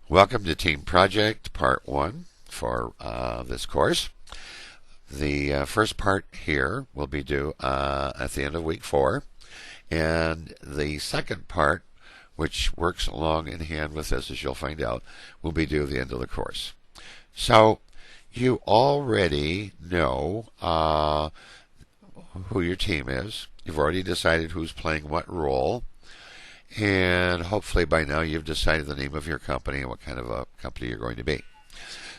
Welcome to Team Project Part 1 for this course. The first part here will be due at the end of week 4, and the second part, which works along in hand with this, as you'll find out, will be due at the end of the course. So you already know who your team is. You've already decided who's playing what role. And hopefully by now you've decided the name of your company and what kind of a company you're going to be.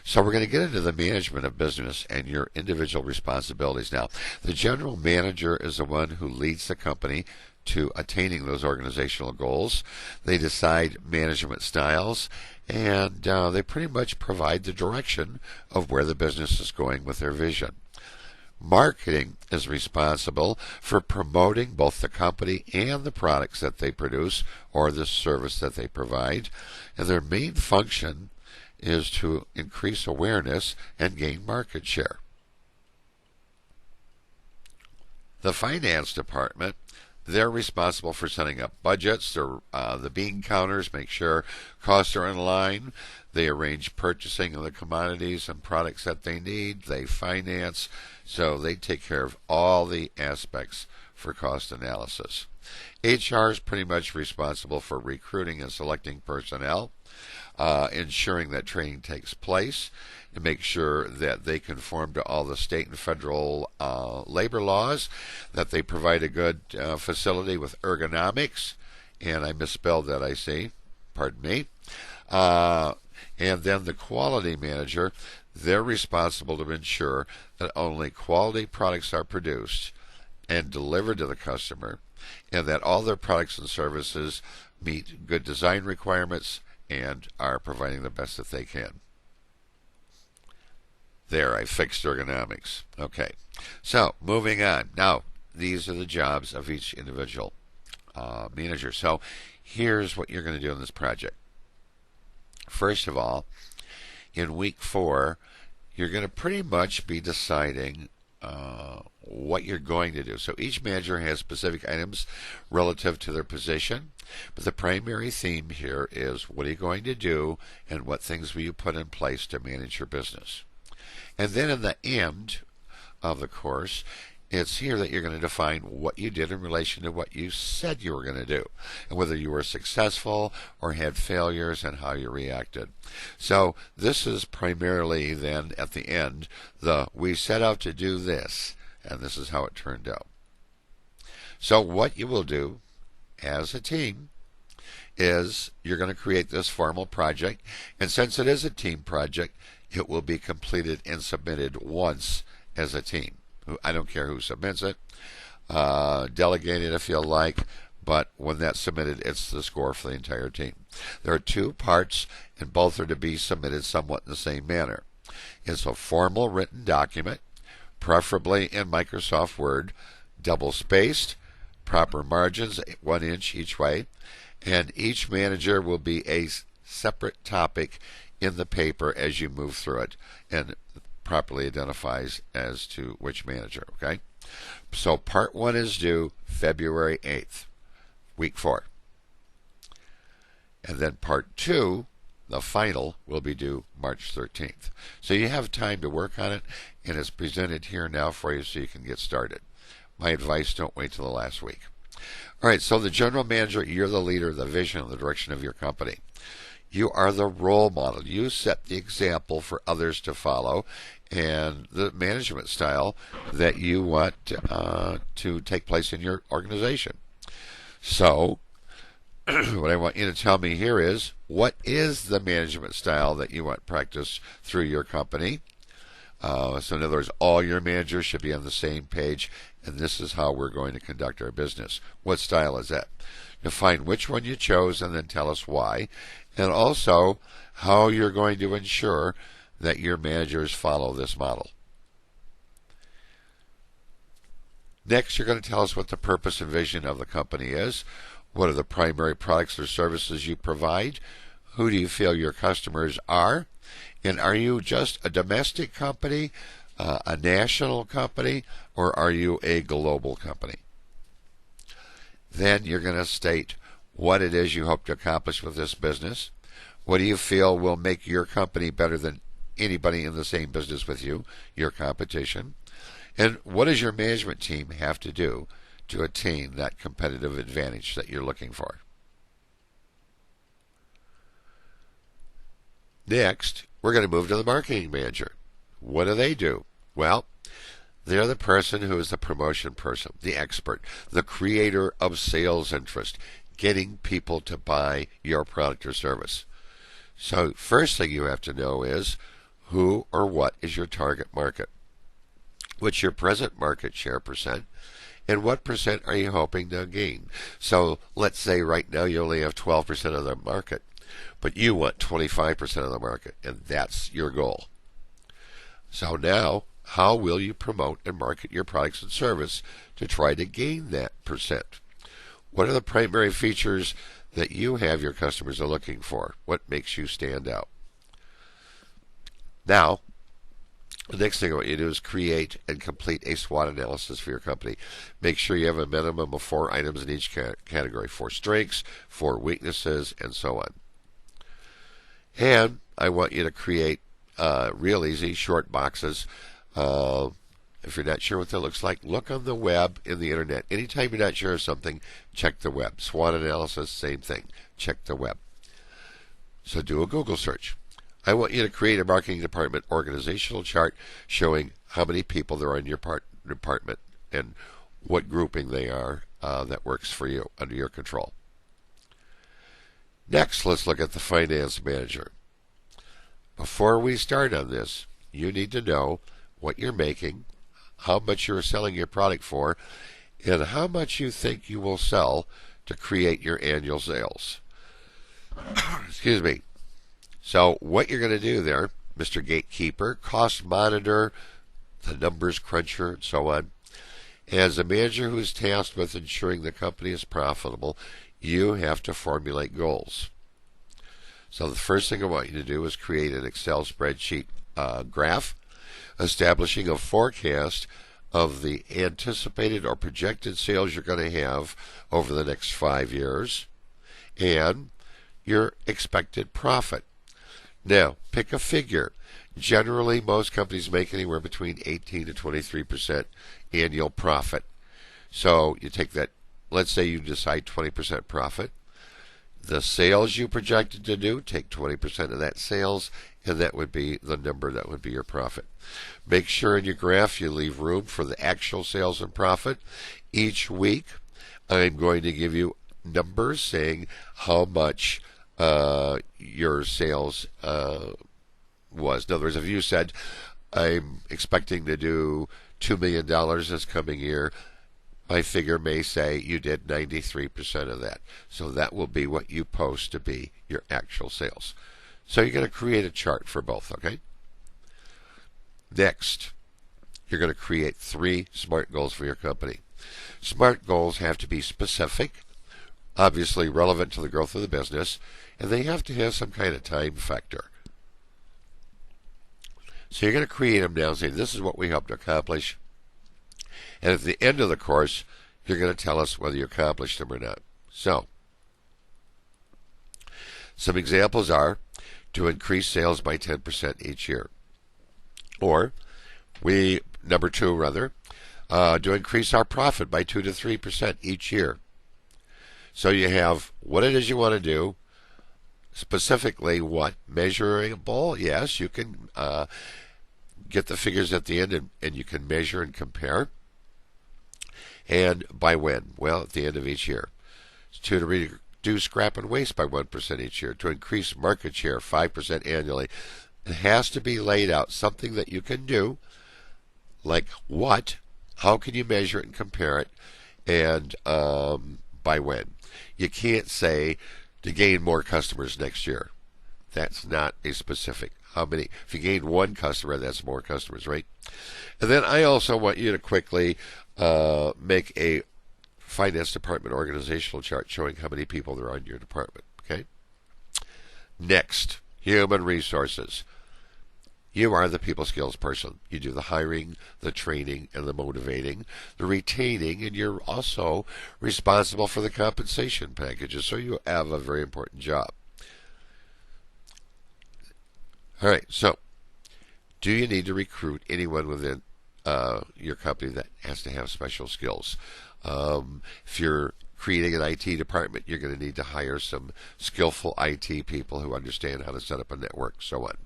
So we're going to get into the management of business and your individual responsibilities now. The general manager is the one who leads the company to attaining those organizational goals. They decide management styles, and they pretty much provide the direction of where the business is going with their vision. Marketing is responsible for promoting both the company and the products that they produce or the service that they provide. And their main function is to increase awareness and gain market share. The finance department, they're responsible for setting up budgets. They're the bean counters, make sure costs are in line. They arrange purchasing of the commodities and products that they need. They finance, so they take care of all the aspects for cost analysis. HR is pretty much responsible for recruiting and selecting personnel, ensuring that training takes place, to make sure that they conform to all the state and federal labor laws, that they provide a good facility with ergonomics, and I misspelled that, I see, pardon me. And then the quality manager, they're responsible to ensure that only quality products are produced and delivered to the customer, and that all their products and services meet good design requirements and are providing the best that they can. There, I fixed ergonomics. Okay, so moving on. Now, these are the jobs of each individual manager. So here's what you're going to do in this project. First of all, in week 4, you're going to pretty much be deciding what you're going to do. So each manager has specific items relative to their position, but the primary theme here is what are you going to do and what things will you put in place to manage your business. And then in the end of the course, it's here that you're going to define what you did in relation to what you said you were going to do, and whether you were successful or had failures and how you reacted. So this is primarily then at the end, we set out to do this, and this is how it turned out. So what you will do as a team is you're going to create this formal project, and since it is a team project, it will be completed and submitted once as a team. I don't care who submits it. Delegate it if you like, but when that's submitted, it's the score for the entire team. There are 2 parts, and both are to be submitted somewhat in the same manner. It's a formal written document, preferably in Microsoft Word, double-spaced, proper margins, 1 inch each way, and each manager will be a separate topic in the paper as you move through it, and properly identifies as to which manager, okay? So part 1 is due February 8th, week 4. And then part 2, the final, will be due March 13th. So you have time to work on it, and it's presented here now for you so you can get started. My advice, don't wait till the last week. All right, so the general manager, you're the leader, the vision, and the direction of your company. You are the role model. You set the example for others to follow and the management style that you want to take place in your organization. So what I want you to tell me here is, what is the management style that you want practiced through your company? So in other words, all your managers should be on the same page, and this is how we're going to conduct our business. What style is that? Define which one you chose and then tell us why, and also how you're going to ensure that your managers follow this model. Next, you're going to tell us what the purpose and vision of the company is. What are the primary products or services you provide? Who do you feel your customers are? And are you just a domestic company, a national company, or are you a global company? Then you're going to state what it is you hope to accomplish with this business, What do you feel will make your company better than anybody in the same business with you, your competition? And what does your management team have to do to attain that competitive advantage that you're looking for? Next, we're going to move to the marketing manager. What do they do? Well, they're the person who is the promotion person, the expert, the creator of sales interest, getting people to buy your product or service. So first thing you have to know is who or what is your target market? What's your present market share percent? And what percent are you hoping to gain? So let's say right now you only have 12% of the market, but you want 25% of the market, and that's your goal. So now, how will you promote and market your products and service to try to gain that percent? What are the primary features that you have your customers are looking for? What makes you stand out? Now, the next thing I want you to do is create and complete a SWOT analysis for your company. Make sure you have a minimum of 4 items in each category: 4 strengths, 4 weaknesses, and so on. And I want you to create real easy, short boxes. If you're not sure what that looks like, look on the web, in the internet. Anytime you're not sure of something, check the web. SWOT analysis, same thing. Check the web. So do a Google search. I want you to create a marketing department organizational chart showing how many people there are in your department and what grouping they are that works for you, under your control. Next, let's look at the finance manager. Before we start on this, you need to know what you're making, how much you're selling your product for, and how much you think you will sell to create your annual sales. Excuse me. So what you're going to do there, Mr. Gatekeeper, cost monitor, the numbers cruncher, and so on. As a manager who is tasked with ensuring the company is profitable, you have to formulate goals. So the first thing I want you to do is create an Excel spreadsheet graph establishing a forecast of the anticipated or projected sales you're going to have over the next 5 years and your expected profit. Now, pick a figure. Generally, most companies make anywhere between 18 to 23% annual profit. So you take that, let's say you decide 20% profit. The sales you projected to do, take 20% of that sales, and that would be the number that would be your profit. Make sure in your graph you leave room for the actual sales and profit. Each week, I'm going to give you numbers saying how much your sales was. In other words, if you said, I'm expecting to do $2 million this coming year, my figure may say you did 93% of that. So that will be what you post to be your actual sales. So you're going to create a chart for both, okay? Next, you're going to create 3 SMART goals for your company. SMART goals have to be specific, obviously relevant to the growth of the business, and they have to have some kind of time factor. So you're going to create them now saying, this is what we hope to accomplish. And at the end of the course, you're going to tell us whether you accomplished them or not. So, some examples are to increase sales by 10% each year. Or, number 2, to increase our profit by 2 to 3% each year. So you have what it is you want to do, specifically what, measurable, yes, you can get the figures at the end and you can measure and compare. And by when? Well, at the end of each year. 2, to reduce scrap and waste by 1% each year. To increase market share 5% annually. It has to be laid out, something that you can do, like what, how can you measure it and compare it, and by when. You can't say to gain more customers next year. That's not a specific. How many? If you gain 1 customer, that's more customers, right? And then I also want you to quickly make a finance department organizational chart showing how many people there are in your department. Okay. Next, human resources. You are the people skills person. You do the hiring, the training, and the motivating, the retaining, and you're also responsible for the compensation packages. So you have a very important job. All right, so do you need to recruit anyone within your company that has to have special skills? If you're creating an IT department, you're going to need to hire some skillful IT people who understand how to set up a network, so on.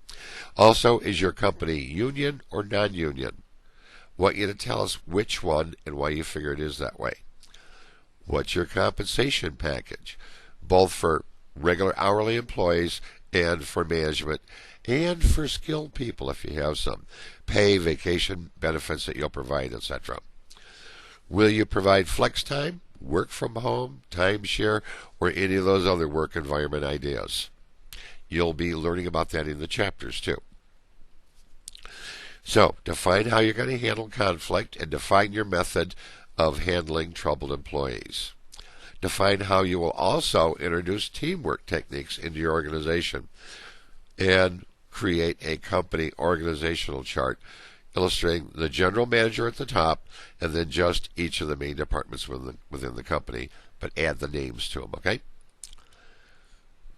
Also, is your company union or non-union? Want you to tell us which one and why you figure it is that way. What's your compensation package, both for regular hourly employees and for management and for skilled people if you have some? Pay, vacation, benefits that you'll provide, etc. Will you provide flex time, work from home, timeshare, or any of those other work environment ideas? You'll be learning about that in the chapters too. So, define how you're going to handle conflict and define your method of handling troubled employees. Define how you will also introduce teamwork techniques into your organization and create a company organizational chart illustrating the general manager at the top and then just each of the main departments within the company, but add the names to them, okay?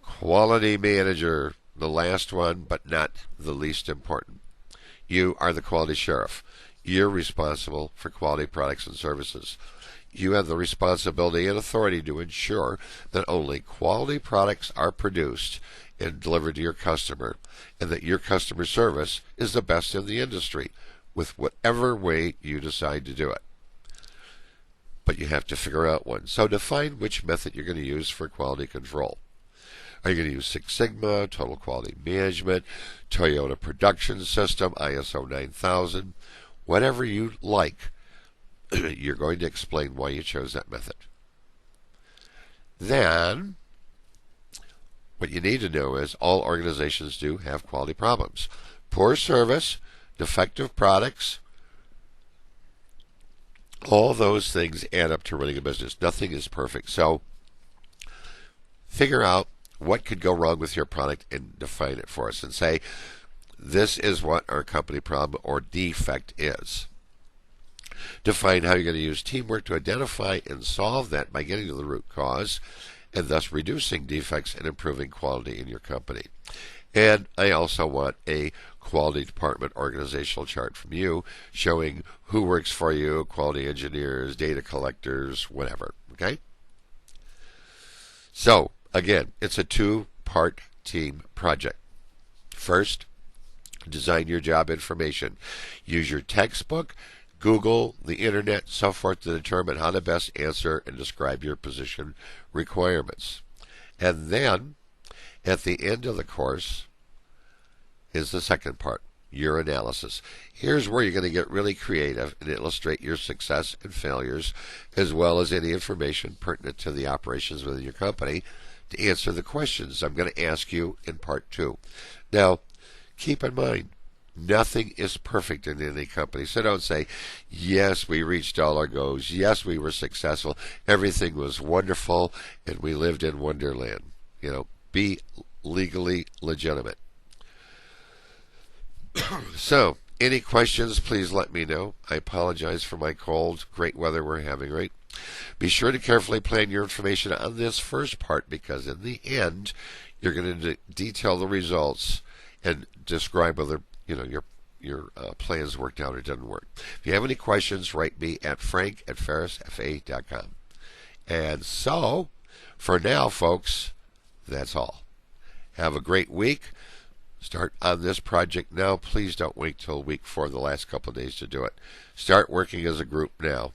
Quality manager, the last one, but not the least important. You are the quality sheriff. You're responsible for quality products and services. You have the responsibility and authority to ensure that only quality products are produced and delivered to your customer, and that your customer service is the best in the industry, with whatever way you decide to do it. But you have to figure out one. So define which method you're going to use for quality control. Are you going to use Six Sigma, Total Quality Management, Toyota Production System, ISO 9000? Whatever you like, you're going to explain why you chose that method. Then, what you need to know is all organizations do have quality problems. Poor service, defective products, all those things add up to running a business. Nothing is perfect. So, figure out what could go wrong with your product and define it for us and say, this is what our company problem or defect is. Define how you're going to use teamwork to identify and solve that by getting to the root cause and thus reducing defects and improving quality in your company. And I also want a quality department organizational chart from you showing who works for you, quality engineers, data collectors, whatever. Okay? So, again, it's a two-part team project. First, design your job information. Use your textbook, Google, the internet, so forth to determine how to best answer and describe your position requirements. And then, at the end of the course, is the second part, your analysis. Here's where you're going to get really creative and illustrate your success and failures, as well as any information pertinent to the operations within your company to answer the questions I'm going to ask you in part 2. Now, keep in mind, nothing is perfect in any company. So don't say, yes, we reached all our goals. Yes, we were successful. Everything was wonderful, and we lived in Wonderland. Be legally legitimate. So, any questions, please let me know. I apologize for my cold. Great weather we're having, right? Be sure to carefully plan your information on this first part, because in the end, you're going to detail the results and describe whether your plans worked out or didn't work. If you have any questions, write me at frank@ferrisfa.com. And so, for now, folks, that's all. Have a great week. Start on this project now. Please don't wait till week 4, the last couple of days, to do it. Start working as a group now.